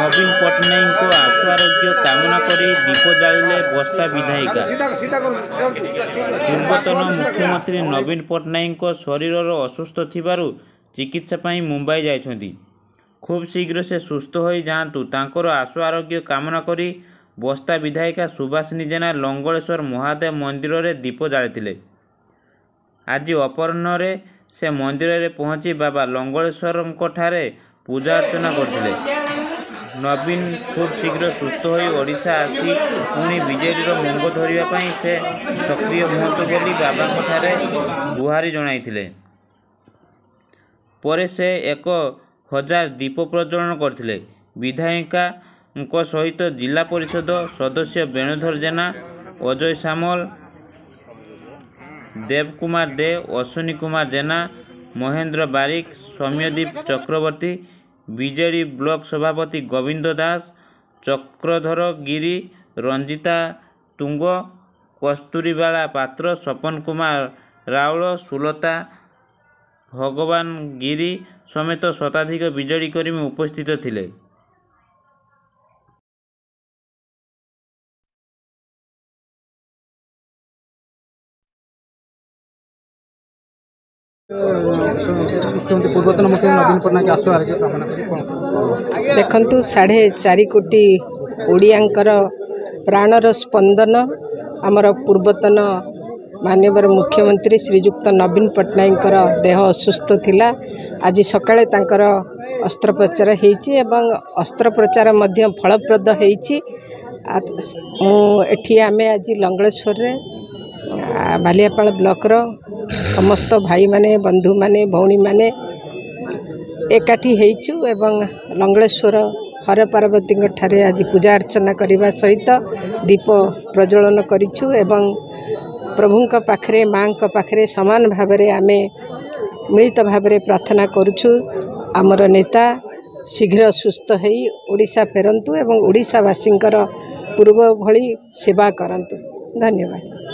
नवीन पट्टनायक को आशु आरोग्य कामना करी दीप जालिले बस्ता विधायिका। पूर्वतन मुख्यमंत्री नवीन पट्टनायक शरीर असुस्थ थिबारु चिकित्सा पाई मुंबई जाइछन्ति। खूब शीघ्र से सुस्थ हो जातु तांकर आशु आरोग्य कामना करी बस्ता विधायिका सुभाषिनी जेना लंगलेश्वर महादेव मंदिर में दीप जालिथिले। आज अपराह्न से मंदिर में पहुंची बाबा लंगलेश्वर ठारे पूजा अर्चना करथिले। नवीन खूब शीघ्र सुस्थ हो ओडिशा आसी पुणी बीजेडी मंग धरने से सक्रिय हुअतु बोली बाबा ठारे गुहारी जणाइथिले। परे से 1000 दीप प्रज्वलन करथिले। विधायिका सहित जिला परिषद सदस्य वेणुधर जेना, अजय सामल, देवकुमार दे, अश्विनी कुमार जेना, महेंद्र बारिक, सौम्यदीप चक्रवर्ती, बीजेडी ब्लॉक सभापति गोविंद दास, चक्रधर गिरी, रंजिता तुंग, कस्तूरीबाला पात्र, सपन कुमार राउल, सुलता भगवान गिरी समेत शताधिक बीजेडी कर्मी उपस्थित थिले। पूर्वतन मुख्यमंत्री नवीन पट्टनायक आशु आरोग्य कामना देखु 4.5 कोटी ओडियांकर प्राणर स्पंदन आमर पूर्वतन माननीय मुख्यमंत्री श्रीजुक्त नवीन पट्टनायक देह असुस्थ थिला। आज सकाळे तांकर अस्त्रोपचार होईछि एवं अस्त्रोपचार मध्य फलप्रद होईछि। एठी आमे आज लंगलेश्वर रे बालियापाल ब्लॉक रो समस्त भाई माने बंधु माने भौणी माने एकाठी होईछु एवं लंगलेश्वर हर पार्वती ठारे आज पूजा अर्चना करने सहित दीप प्रज्वलन करिछु एवं प्रभुंक पाखरे मांक पाखरे समान भावरे आमे मिलित भावरे प्रार्थना करुछु आमर नेता शीघ्र सुस्थ होई ओडिशा फेरंतु एवं ओडिशावासींकर पूर्व भली सेवा करंतु। धन्यवाद।